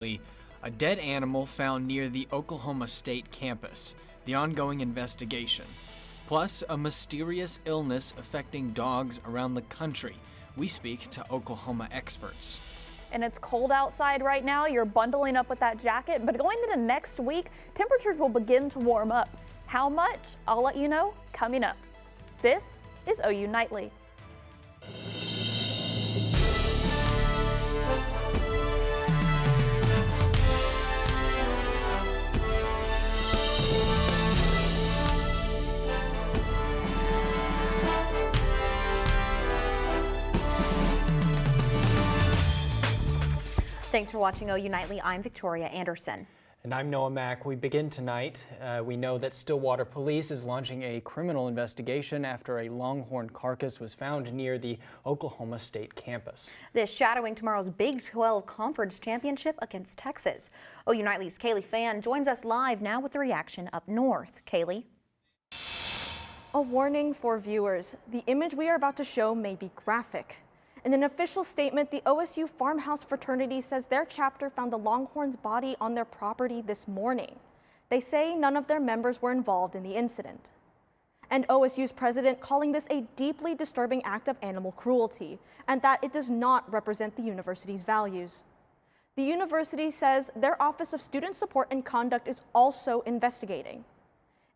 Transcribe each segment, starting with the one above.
A dead animal found near the Oklahoma State campus, the ongoing investigation, plus a mysterious illness affecting dogs around the country. We speak to Oklahoma experts. And it's cold outside right now. You're bundling up with that jacket, but going into next week, temperatures will begin to warm up. How much? I'll let you know coming up. This is OU Nightly. Thanks for watching OU Nightly. I'm Victoria Anderson. And I'm Noah Mack. We begin tonight. We know that Stillwater Police is launching a criminal investigation after a Longhorn carcass was found near the Oklahoma State campus. This shadowing tomorrow's Big 12 Conference Championship against Texas. OU Nightly's Kaylee Fan joins us live now with the reaction up north. Kaylee. A warning for viewers. The image we are about to show may be graphic. In an official statement, the OSU Farmhouse Fraternity says their chapter found the Longhorns' body on their property this morning. They say none of their members were involved in the incident. And OSU's president calling this a deeply disturbing act of animal cruelty and that it does not represent the university's values. The university says their Office of Student Support and Conduct is also investigating.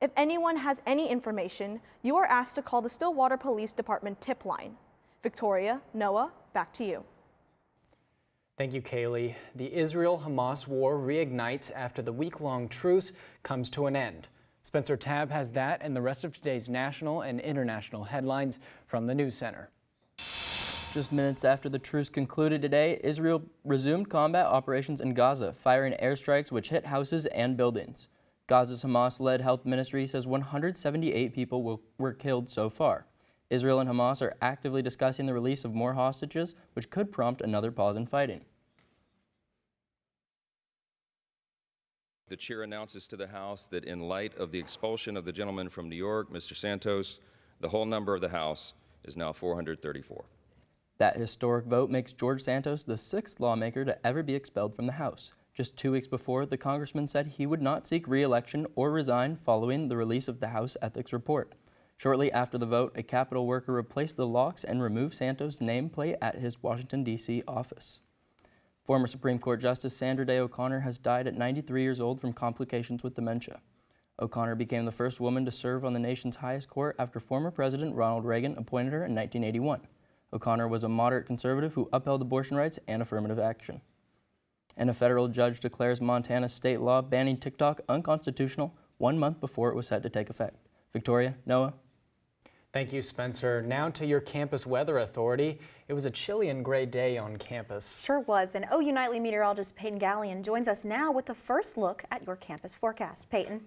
If anyone has any information, you are asked to call the Stillwater Police Department tip line. Victoria, Noah, back to you. Thank you, Kaylee. The Israel-Hamas war reignites after the week-long truce comes to an end. Spencer Tabb has that and the rest of today's national and international headlines from the News Center. Just minutes after the truce concluded today, Israel resumed combat operations in Gaza, firing airstrikes which hit houses and buildings. Gaza's Hamas-led health ministry says 178 people were killed so far. Israel and Hamas are actively discussing the release of more hostages, which could prompt another pause in fighting. The chair announces to the House that in light of the expulsion of the gentleman from New York, Mr. Santos, the whole number of the House is now 434. That historic vote makes George Santos the 6th lawmaker to ever be expelled from the House. Just 2 weeks before, the congressman said he would not seek re-election or resign following the release of the House Ethics Report. Shortly after the vote, a Capitol worker replaced the locks and removed Santos' nameplate at his Washington, D.C. office. Former Supreme Court Justice Sandra Day O'Connor has died at 93 years old from complications with dementia. O'Connor became the first woman to serve on the nation's highest court after former President Ronald Reagan appointed her in 1981. O'Connor was a moderate conservative who upheld abortion rights and affirmative action. And a federal judge declares Montana's state law banning TikTok unconstitutional 1 month before it was set to take effect. Victoria, Noah. Thank you, Spencer. Now to your campus weather authority. It was a chilly and gray day on campus. Sure was. And OU Nightly meteorologist Peyton Gallion joins us now with the first look at your campus forecast. Peyton.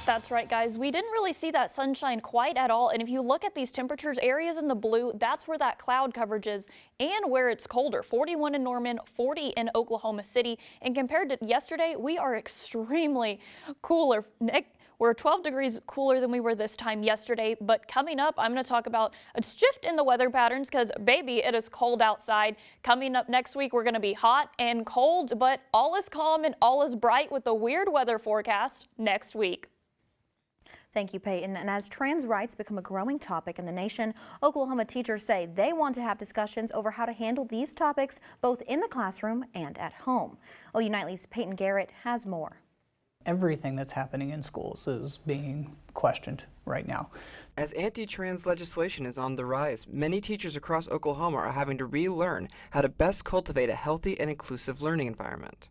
That's right, guys. We didn't really see that sunshine quite at all. And if you look at these temperatures, areas in the blue, that's where that cloud coverage is and where it's colder. 41 in Norman, 40 in Oklahoma City. And compared to yesterday, we are extremely cooler. We're 12 degrees cooler than we were this time yesterday, but coming up, I'm going to talk about a shift in the weather patterns because, baby, it is cold outside. Coming up next week, we're going to be hot and cold, but all is calm and all is bright with the weird weather forecast next week. Thank you, Peyton. And as trans rights become a growing topic in the nation, Oklahoma teachers say they want to have discussions over how to handle these topics both in the classroom and at home. OU Nightly's Peyton Garrett has more. Everything that's happening in schools is being questioned right now. As anti-trans legislation is on the rise, many teachers across Oklahoma are having to relearn how to best cultivate a healthy and inclusive learning environment.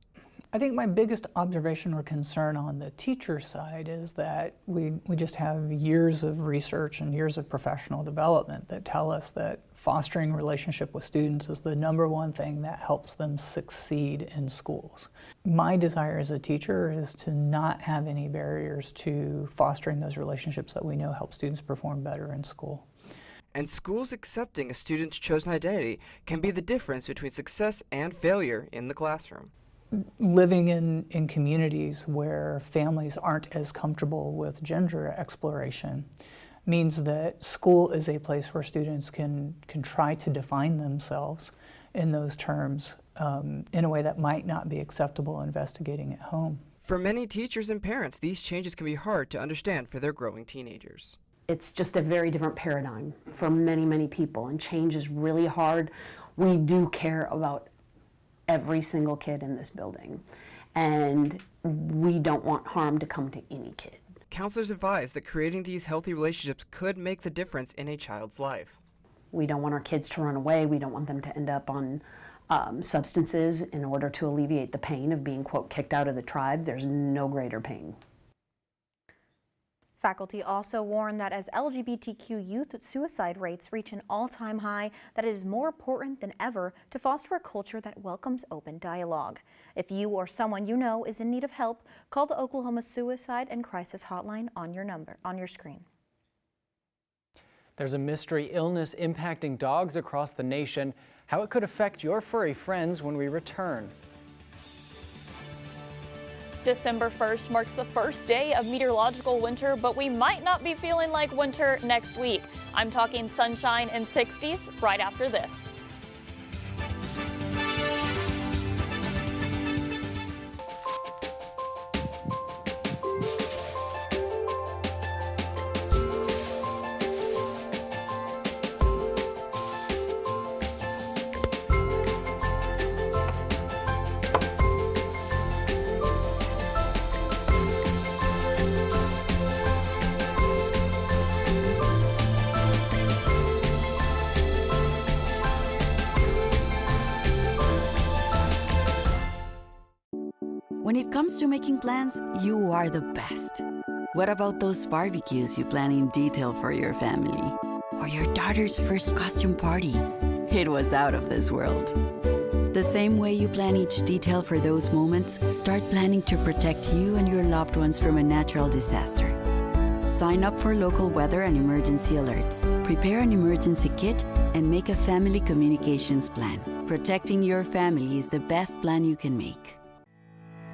I think my biggest observation or concern on the teacher side is that we just have years of research and years of professional development that tell us that fostering relationship with students is the #1 thing that helps them succeed in schools. My desire as a teacher is to not have any barriers to fostering those relationships that we know help students perform better in school. And schools accepting a student's chosen identity can be the difference between success and failure in the classroom. Living in communities where families aren't as comfortable with gender exploration means that school is a place where students can try to define themselves in those terms in a way that might not be acceptable investigating at home. For many teachers and parents, these changes can be hard to understand for their growing teenagers. It's just a very different paradigm for many, many people, and change is really hard. We do care about every single kid in this building, and we don't want harm to come to any kid. Counselors advise that creating these healthy relationships could make the difference in a child's life. We don't want our kids to run away. We don't want them to end up on substances in order to alleviate the pain of being, quote, kicked out of the tribe. There's no greater pain. Faculty also warn that as LGBTQ youth suicide rates reach an all-time high, that it is more important than ever to foster a culture that welcomes open dialogue. If you or someone you know is in need of help, call the Oklahoma Suicide and Crisis Hotline on your screen. There's a mystery illness impacting dogs across the nation. How it could affect your furry friends when we return. December 1st marks the first day of meteorological winter, but we might not be feeling like winter next week. I'm talking sunshine and 60s right after this. When it comes to making plans, you are the best. What about those barbecues you plan in detail for your family? Or your daughter's first costume party? It was out of this world. The same way you plan each detail for those moments, start planning to protect you and your loved ones from a natural disaster. Sign up for local weather and emergency alerts. Prepare an emergency kit and make a family communications plan. Protecting your family is the best plan you can make.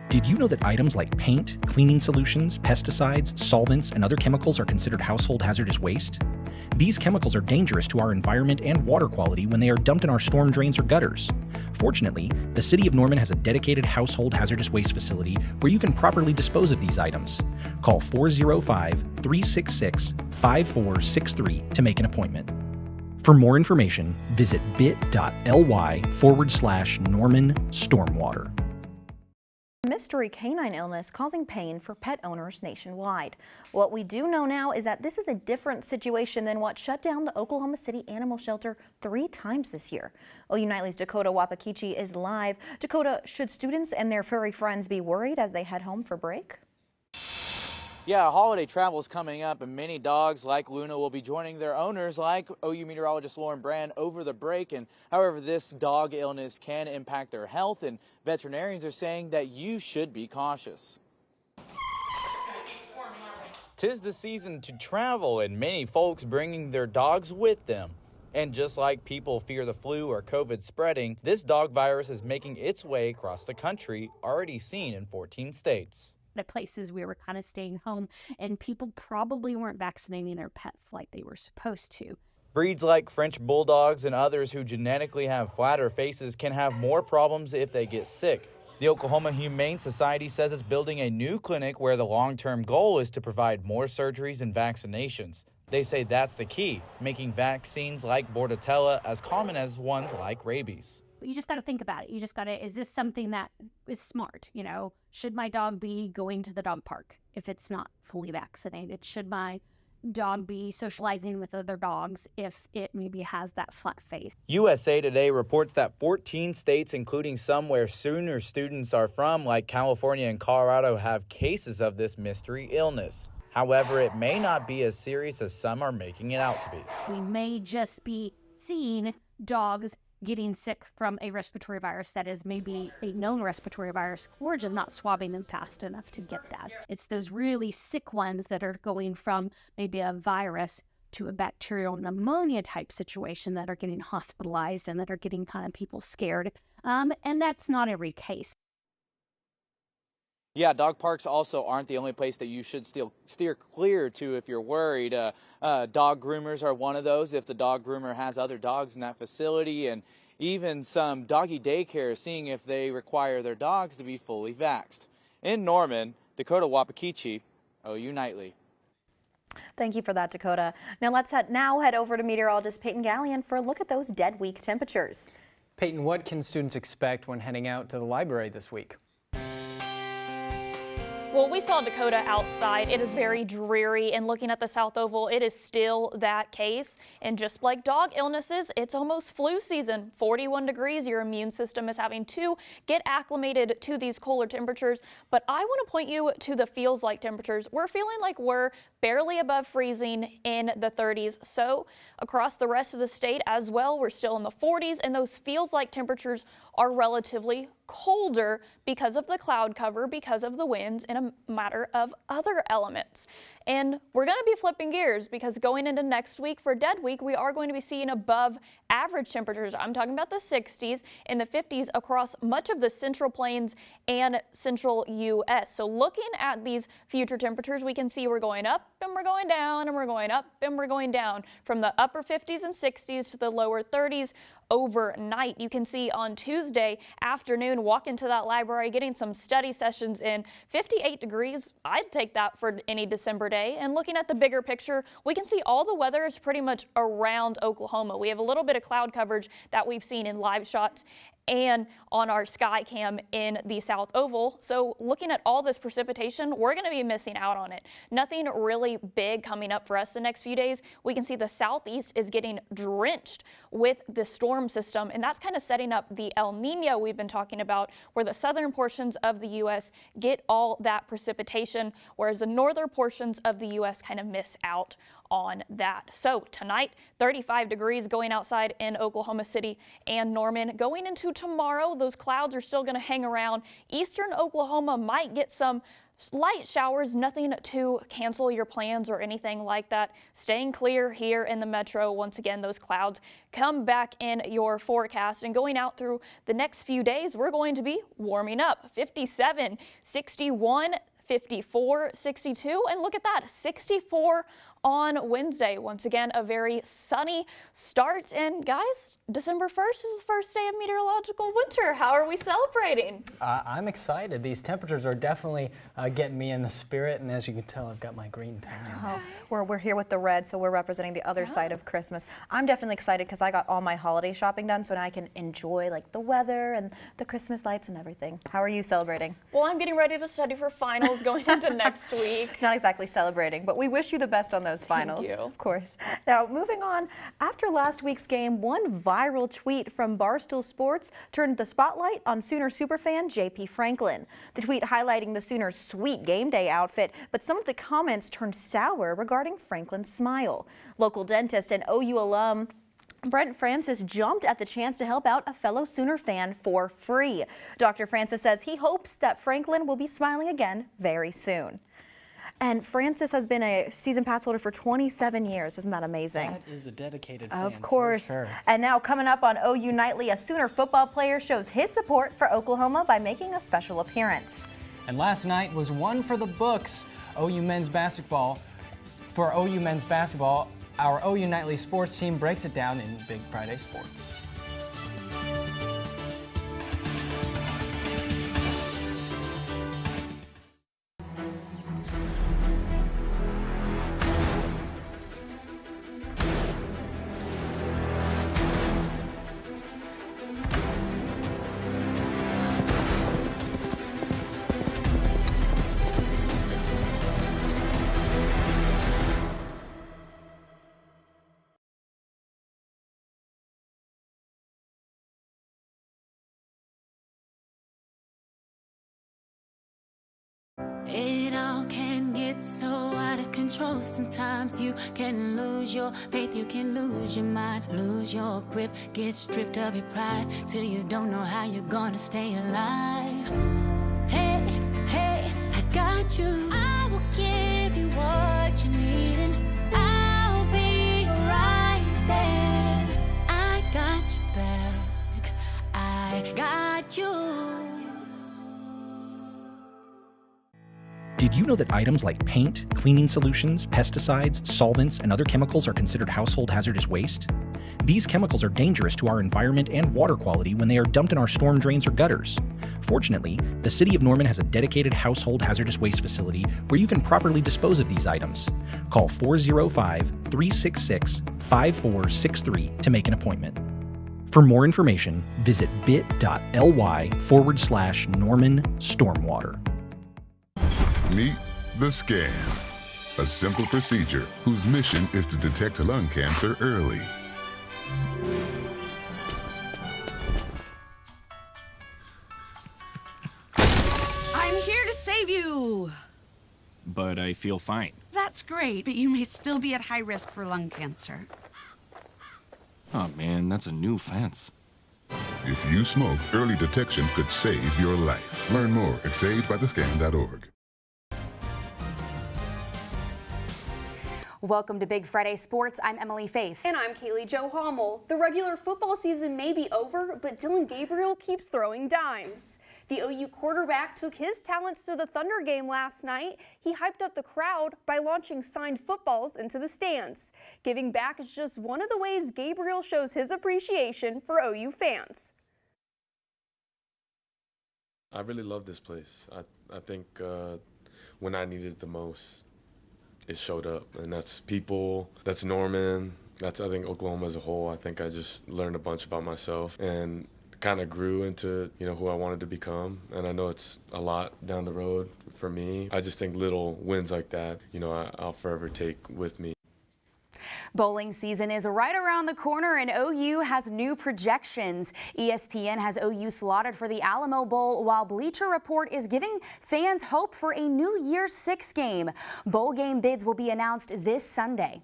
Did you know that items like paint, cleaning solutions, pesticides, solvents, and other chemicals are considered household hazardous waste? These chemicals are dangerous to our environment and water quality when they are dumped in our storm drains or gutters. Fortunately, the City of Norman has a dedicated household hazardous waste facility where you can properly dispose of these items. Call 405-366-5463 to make an appointment. For more information, visit bit.ly/Norman Stormwater. Mystery canine illness causing pain for pet owners nationwide. What we do know now is that this is a different situation than what shut down the Oklahoma City Animal Shelter 3 times this year. OU Nightly's Dakota Wapakichi is live. Dakota, should students and their furry friends be worried as they head home for break? Yeah, holiday travel is coming up, and many dogs like Luna will be joining their owners like OU meteorologist Lauren Brand over the break. And however, this dog illness can impact their health, and veterinarians are saying that you should be cautious. 'Tis the season to travel, and many folks bringing their dogs with them. And just like people fear the flu or COVID spreading, this dog virus is making its way across the country, already seen in 14 states. Places we were kind of staying home, and people probably weren't vaccinating their pets like they were supposed to. Breeds like French bulldogs and others who genetically have flatter faces can have more problems if they get sick. The Oklahoma Humane Society says it's building a new clinic where the long-term goal is to provide more surgeries and vaccinations. They say that's the key, making vaccines like Bordetella as common as ones like rabies. You just got to think about it. You just got to, is this something that is smart? You know, should my dog be going to the dog park if it's not fully vaccinated? Should my dog be socializing with other dogs if it maybe has that flat face? USA Today reports that 14 states, including some where sooner students are from, like California and Colorado, have cases of this mystery illness. However, it may not be as serious as some are making it out to be. We may just be seeing dogs getting sick from a respiratory virus that is maybe a known respiratory virus origin, not swabbing them fast enough to get that. It's those really sick ones that are going from maybe a virus to a bacterial pneumonia type situation that are getting hospitalized and that are getting kind of people scared. And that's not every case. Yeah, dog parks also aren't the only place that you should steer clear to if you're worried. Dog groomers are one of those. If the dog groomer has other dogs in that facility and Even some doggy daycare seeing if they require their dogs to be fully vaxxed. In Norman, Dakota Wapakichi, OU Nightly. Thank you for that, Dakota. Now let's head over to meteorologist Peyton Gallion for a look at those dead week temperatures. Peyton, what can students expect when heading out to the library this week? Well, we saw Dakota outside. It is very dreary, and looking at the South Oval, it is still that case. And just like dog illnesses, it's almost flu season. 41 degrees, your immune system is having to get acclimated to these cooler temperatures. But I want to point you to the feels like temperatures. We're feeling like we're barely above freezing in the 30s. So across the rest of the state as well, we're still in the 40s, and those feels like temperatures are relatively colder because of the cloud cover, because of the winds, and a matter of other elements. And we're going to be flipping gears because going into next week for Dead Week, we are going to be seeing above average temperatures. I'm talking about the 60s and the 50s across much of the Central Plains and Central U.S. So looking at these future temperatures, we can see we're going up and we're going down and we're going up and we're going down from the upper 50s and 60s to the lower 30s overnight. You can see on Tuesday afternoon, walk into that library, getting some study sessions in. 58 degrees, I'd take that for any December day. And looking at the bigger picture, we can see all the weather is pretty much around Oklahoma. We have a little bit of cloud coverage that we've seen in live shots and on our sky cam in the South Oval. So looking at all this precipitation, we're going to be missing out on it. Nothing really big coming up for us the next few days. We can see the southeast is getting drenched with the storm system, and that's kind of setting up the El Nino we've been talking about, where the southern portions of the U.S. get all that precipitation, whereas the northern portions of the U.S. kind of miss out on that. So tonight, 35 degrees going outside in Oklahoma City and Norman. Going into tomorrow, those clouds are still going to hang around. Eastern Oklahoma might get some light showers, nothing to cancel your plans or anything like that. Staying clear here in the metro. Once again, those clouds come back in your forecast, and going out through the next few days, we're going to be warming up. 57, 61, 54, 62, and look at that, 64 on Wednesday. Once again, a very sunny start. And guys, December 1st is the first day of meteorological winter. How are we celebrating? I'm excited. These temperatures are definitely getting me in the spirit, and as you can tell, I've got my green tie. Oh, we're here with the red, so we're representing the other side of Christmas. I'm definitely excited because I got all my holiday shopping done, so now I can enjoy like the weather and the Christmas lights and everything. How are you celebrating? Well, I'm getting ready to study for finals going into next week. Not exactly celebrating, but we wish you the best on those finals. Thank you. Of course. Now, moving on, after last week's game, one viral tweet from Barstool Sports turned the spotlight on Sooner superfan J.P. Franklin. The tweet highlighting the Sooners' sweet game day outfit, but some of the comments turned sour regarding Franklin's smile. Local dentist and OU alum Brent Francis jumped at the chance to help out a fellow Sooner fan for free. Dr. Francis says he hopes that Franklin will be smiling again very soon. And Francis has been a season pass holder for 27 years. Isn't that amazing? That is a dedicated fan. Of course. For sure. And now coming up on OU Nightly, a Sooner football player shows his support for Oklahoma by making a special appearance. And last night was one for the books. OU men's basketball. For OU men's basketball, our OU Nightly sports team breaks it down in Big Friday Sports. It all can get so out of control. Sometimes you can lose your faith, you can lose your mind, lose your grip, get stripped of your pride till you don't know how you're gonna stay alive. Hey, hey, I got you. I will give you what you need, and I'll be right there. I got your back. I got you. Did you know that items like paint, cleaning solutions, pesticides, solvents, and other chemicals are considered household hazardous waste? These chemicals are dangerous to our environment and water quality when they are dumped in our storm drains or gutters. Fortunately, the City of Norman has a dedicated household hazardous waste facility where you can properly dispose of these items. Call 405-366-5463 to make an appointment. For more information, visit bit.ly/Norman Stormwater. Meet the Scan, a simple procedure whose mission is to detect lung cancer early. I'm here to save you! But I feel fine. That's great, but you may still be at high risk for lung cancer. Oh man, that's a new fence. If you smoke, early detection could save your life. Learn more at savedbythescan.org. Welcome to Big Friday Sports. I'm Emily Faith. And I'm Kaylee Jo Hommel. The regular football season may be over, but Dillon Gabriel keeps throwing dimes. The OU quarterback took his talents to the Thunder game last night. He hyped up the crowd by launching signed footballs into the stands. Giving back is just one of the ways Gabriel shows his appreciation for OU fans. I really love this place. I think when I needed it the most, it showed up, and that's people, that's Norman, that's I think Oklahoma as a whole. I think I just learned a bunch about myself and kind of grew into who I wanted to become, and I know it's a lot down the road for me. I just think little wins like that, I'll forever take with me. Bowling season is right around the corner and OU has new projections. ESPN has OU slotted for the Alamo Bowl, while Bleacher Report is giving fans hope for a New Year's Six game. Bowl game bids will be announced this Sunday.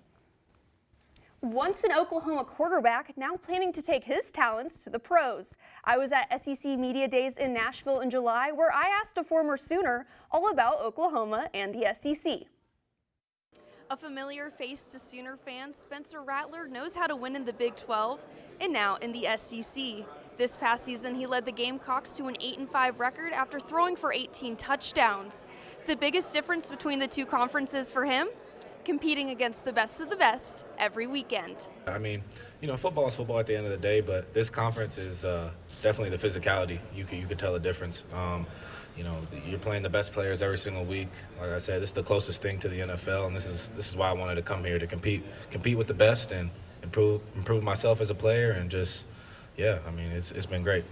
Once an Oklahoma quarterback, now planning to take his talents to the pros. I was at SEC Media Days in Nashville in July, where I asked a former Sooner all about Oklahoma and the SEC. A familiar face to Sooner fans, Spencer Rattler knows how to win in the Big 12 and now in the SEC. This past season, he led the Gamecocks to an 8-5 record after throwing for 18 touchdowns. The biggest difference between the two conferences for him? Competing against the best of the best every weekend. I mean, football is football at the end of the day, but this conference is definitely the physicality. You could tell the difference. You're playing the best players every single week. Like I said, this is the closest thing to the NFL, and this is why I wanted to come here to compete with the best and improve myself as a player, and just, it's been great.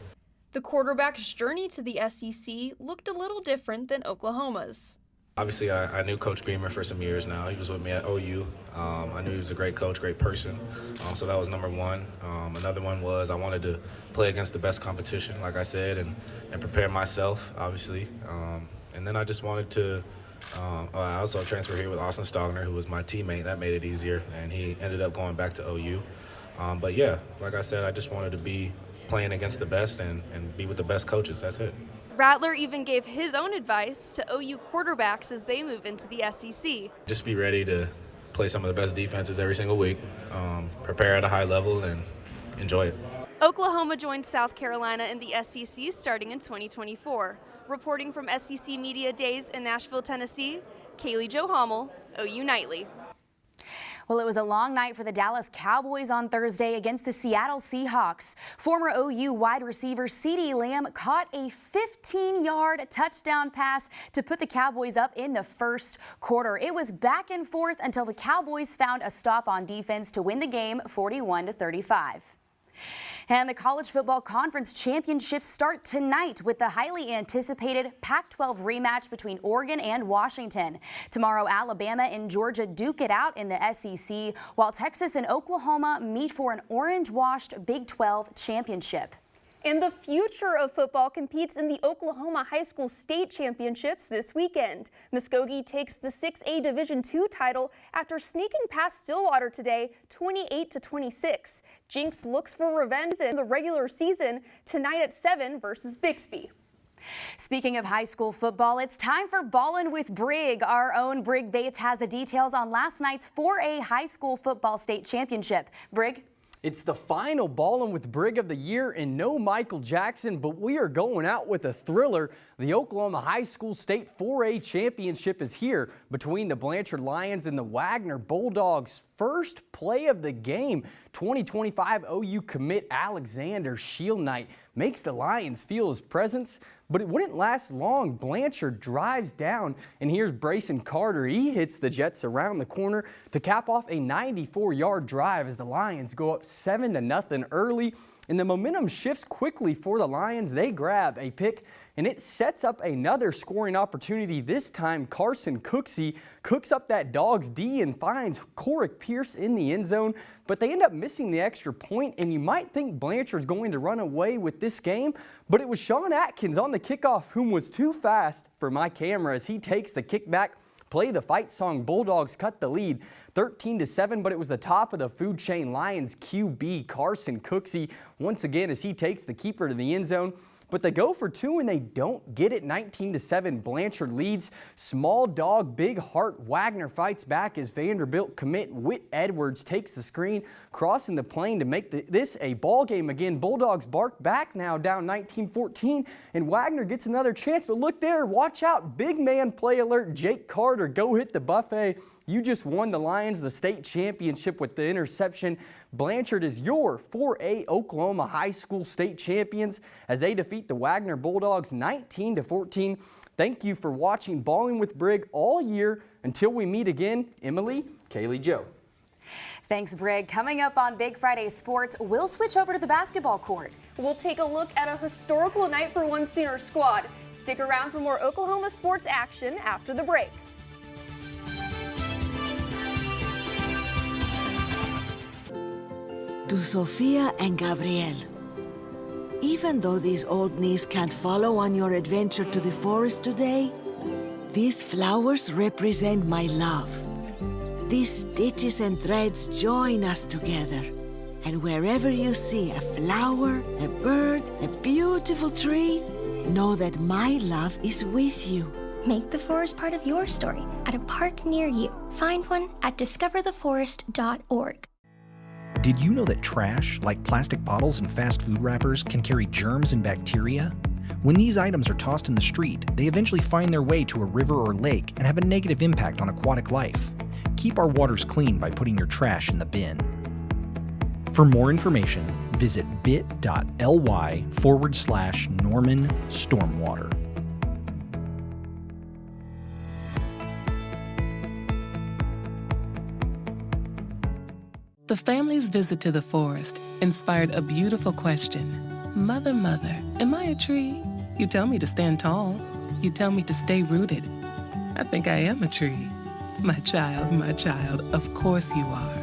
The quarterback's journey to the SEC looked a little different than Oklahoma's. Obviously, I knew Coach Beamer for some years now. He was with me at OU. I knew he was a great coach, great person. So that was number one. Another one was I wanted to play against the best competition, like I said, and prepare myself, obviously. And then I just wanted to I also transferred here with Austin Stogner, who was my teammate. That made it easier, and he ended up going back to OU. But yeah, like I said, I just wanted to be playing against the best and be with the best coaches. That's it. Rattler even gave his own advice to OU quarterbacks as they move into the SEC. Just be ready to play some of the best defenses every single week, prepare at a high level, and enjoy it. Oklahoma joins South Carolina in the SEC starting in 2024. Reporting from SEC Media Days in Nashville, Tennessee, Kaylee Jo Hommel, OU Nightly. Well, it was a long night for the Dallas Cowboys on Thursday against the Seattle Seahawks. Former OU wide receiver CeeDee Lamb caught a 15-yard touchdown pass to put the Cowboys up in the first quarter. It was back and forth until the Cowboys found a stop on defense to win the game 41-35. And the College Football Conference Championships start tonight with the highly anticipated Pac-12 rematch between Oregon and Washington. Tomorrow, Alabama and Georgia duke it out in the SEC, while Texas and Oklahoma meet for an orange-washed Big 12 championship. And the future of football competes in the Oklahoma High School State Championships this weekend. Muskogee takes the 6A Division II title after sneaking past Stillwater today, 28-26. Jinx looks for revenge in the regular season tonight at 7 versus Bixby. Speaking of high school football, it's time for Ballin' with Brig. Our own Brig Bates has the details on last night's 4A High School Football State Championship. Brig? It's the final Ballin' with Brig of the year and no Michael Jackson, but we are going out with a thriller. The Oklahoma High School State 4A Championship is here between the Blanchard Lions and the Wagner Bulldogs. First play of the game, 2025 OU commit Alexander Shield Knight makes the Lions feel his presence, but it wouldn't last long. Blanchard drives down, and here's Brayson Carter. He hits the Jets around the corner to cap off a 94-yard drive as the Lions go up 7-0 early, and the momentum shifts quickly for the Lions. They grab a pick, and it sets up another scoring opportunity. This time, Carson Cooksey cooks up that Dogs D and finds Corrick Pierce in the end zone, but they end up missing the extra point, and you might think Blanchard's going to run away with this game, but it was Sean Atkins on the kickoff whom was too fast for my camera as he takes the kickback. Play the fight song. Bulldogs cut the lead 13-7, but it was the top of the food chain. Lions QB Carson Cooksey once again as he takes the keeper to the end zone. But they go for two and they don't get it. 19-7, Blanchard leads. Small dog, big heart. Wagner fights back as Vanderbilt commit Whit Edwards takes the screen, crossing the plane to make this a ball game again. Bulldogs bark back now, down 19-14, and Wagner gets another chance. But look there, watch out, big man play alert. Jake Carter, go hit the buffet. You just won the Lions the state championship with the interception. Blanchard is your 4A Oklahoma High School state champions as they defeat the Wagner Bulldogs 19-14. Thank you for watching Ballin' with Brig all year. Until we meet again, Emily, Kaylee, Joe. Thanks, Brig. Coming up on Big Friday Sports, we'll switch over to the basketball court. We'll take a look at a historical night for one Sooner squad. Stick around for more Oklahoma sports action after the break. To Sofia and Gabriel. Even though these old knees can't follow on your adventure to the forest today, these flowers represent my love. These stitches and threads join us together. And wherever you see a flower, a bird, a beautiful tree, know that my love is with you. Make the forest part of your story at a park near you. Find one at discovertheforest.org. Did you know that trash, like plastic bottles and fast food wrappers, can carry germs and bacteria? When these items are tossed in the street, they eventually find their way to a river or lake and have a negative impact on aquatic life. Keep our waters clean by putting your trash in the bin. For more information, visit bit.ly/Norman Stormwater. The family's visit to the forest inspired a beautiful question. Mother, mother, am I a tree? You tell me to stand tall. You tell me to stay rooted. I think I am a tree. My child, of course you are.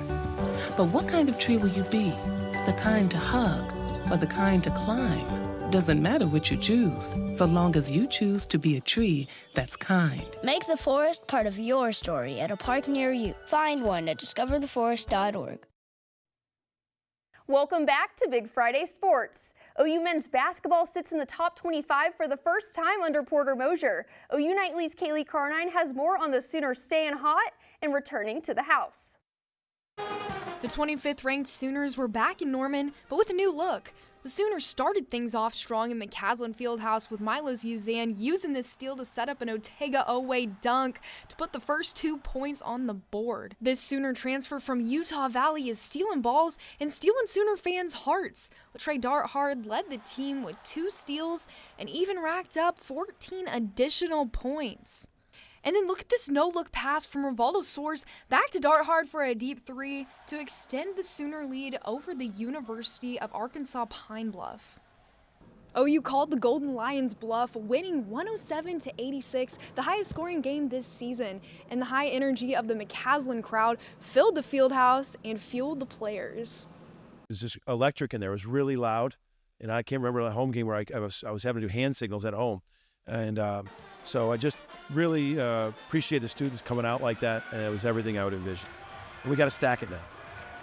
But what kind of tree will you be? The kind to hug or the kind to climb? Doesn't matter which you choose, so long as you choose to be a tree that's kind. Make the forest part of your story at a park near you. Find one at discovertheforest.org. Welcome back to Big Friday Sports. OU men's basketball sits in the top 25 for the first time under Porter Moser. OU Nightly's Kaylee Carnine has more on the Sooners staying hot and returning to the house. The 25th ranked Sooners were back in Norman, but with a new look. The Sooners started things off strong in McCaslin Fieldhouse with Milos Uzan using this steal to set up an Otega Oweh dunk to put the first 2 points on the board. This Sooner transfer from Utah Valley is stealing balls and stealing Sooner fans' hearts. Latrey Darthard led the team with 2 steals and even racked up 14 additional points. And then look at this no-look pass from Rivaldo Soares back to Darthard for a deep 3 to extend the Sooner lead over the University of Arkansas Pine Bluff. OU called the Golden Lions bluff, winning 107-86, the highest scoring game this season. And the high energy of the McCaslin crowd filled the field house and fueled the players. It was just electric in there. It was really loud. And I can't remember a home game where I was having to do hand signals at home. And so I just really appreciate the students coming out like that, and it was everything I would envision. And we got to stack it now.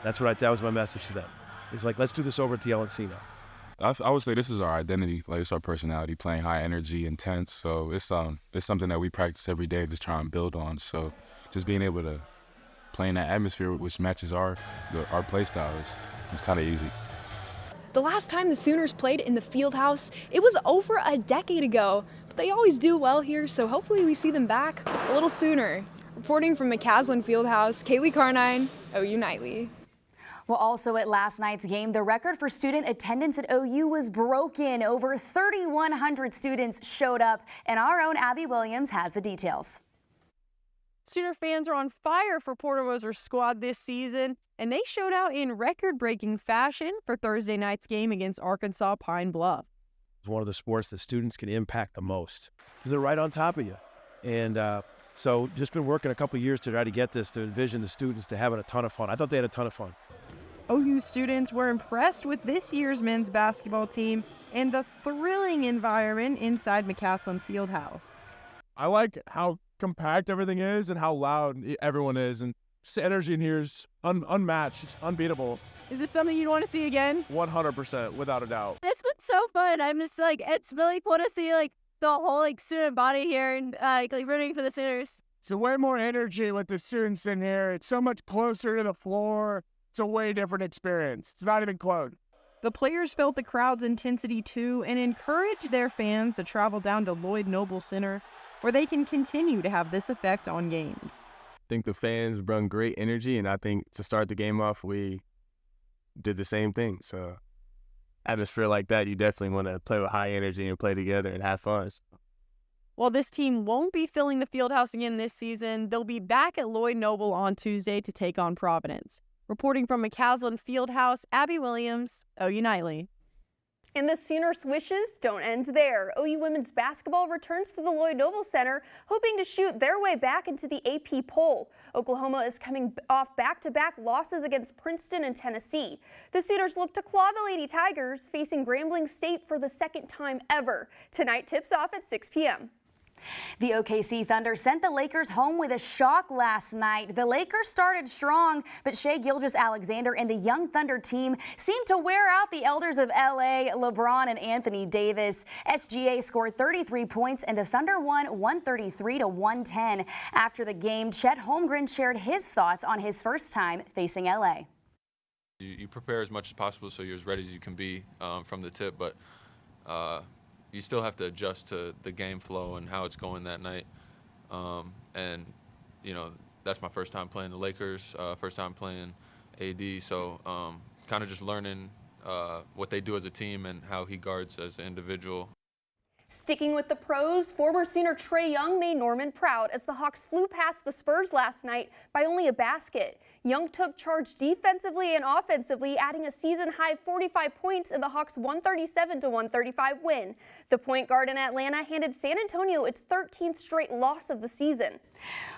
That was my message to them. It's like, let's do this over at the LNC now. I would say this is our identity, like it's our personality, playing high energy, intense. So it's something that we practice every day, just try and build on. So just being able to playing that atmosphere, which matches our play style, is kind of easy. The last time the Sooners played in the Fieldhouse, it was over a decade ago, but they always do well here, so hopefully we see them back a little sooner. Reporting from McCaslin Fieldhouse, Kaylee Carnine, OU Nightly. Well, also at last night's game, the record for student attendance at OU was broken. Over 3,100 students showed up, and our own Abby Williams has the details. Sooner fans are on fire for Porter Moser's squad this season, and they showed out in record-breaking fashion for Thursday night's game against Arkansas Pine Bluff. It's one of the sports that students can impact the most because they're right on top of you. And so just been working a couple years to try to get this, to envision the students to having a ton of fun. I thought they had a ton of fun. OU students were impressed with this year's men's basketball team and the thrilling environment inside McCaslin Fieldhouse. I like how compact everything is and how loud everyone is, and the energy in here is unmatched. It's unbeatable. Is this something you'd want to see again? 100%, without a doubt. It's been so fun. I'm just like, it's really cool to see like the whole student body here and like rooting for the Sooners. It's way more energy with the students in here. It's so much closer to the floor. It's a way different experience. It's not even close. The players felt the crowd's intensity too and encouraged their fans to travel down to Lloyd Noble Center, where they can continue to have this effect on games. I think the fans brought great energy, and I think to start the game off, we did the same thing. So atmosphere like that, you definitely want to play with high energy and play together and have fun. While this team won't be filling the Fieldhouse again this season, they'll be back at Lloyd Noble on Tuesday to take on Providence. Reporting from McCaslin Fieldhouse, Abby Williams, OU Nightly. And the Sooners' wishes don't end there. OU women's basketball returns to the Lloyd Noble Center, hoping to shoot their way back into the AP poll. Oklahoma is coming off back-to-back losses against Princeton and Tennessee. The Sooners look to claw the Lady Tigers, facing Grambling State for the second time ever. Tonight tips off at 6 p.m. The OKC Thunder sent the Lakers home with a shock last night. The Lakers started strong, but Shai Gilgeous-Alexander and the young Thunder team seemed to wear out the elders of LA, LeBron and Anthony Davis. SGA scored 33 points and the Thunder won 133-110. After the game, Chet Holmgren shared his thoughts on his first time facing LA. You prepare as much as possible so you're as ready as you can be from the tip, but you still have to adjust to the game flow and how it's going that night. And, you know, that's my first time playing the Lakers, first time playing AD. So kind of just learning what they do as a team and how he guards as an individual. Sticking with the pros, former Sooner Trae Young made Norman proud as the Hawks flew past the Spurs last night by only a basket. Young took charge defensively and offensively, adding a season-high 45 points in the Hawks' 137-135 win. The point guard in Atlanta handed San Antonio its 13th straight loss of the season.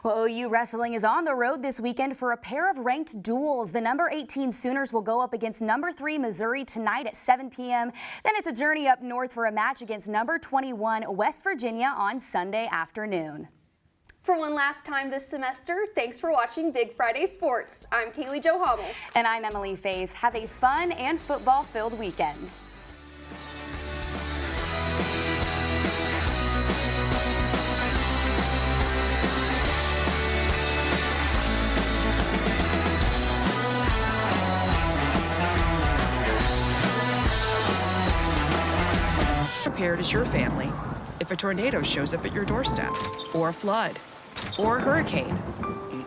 Well, OU Wrestling is on the road this weekend for a pair of ranked duels. The number 18 Sooners will go up against number 3 Missouri tonight at 7 p.m. Then it's a journey up north for a match against number 21 West Virginia on Sunday afternoon. For one last time this semester, thanks for watching Big Friday Sports. I'm Kaylee Jo Hommel. And I'm Emily Faith. Have a fun and football-filled weekend. Prepared as your family if a tornado shows up at your doorstep, or a flood, or a hurricane.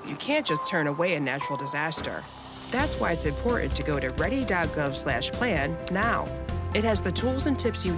You can't just turn away a natural disaster. That's why it's important to go to ready.gov/plan now. It has the tools and tips you need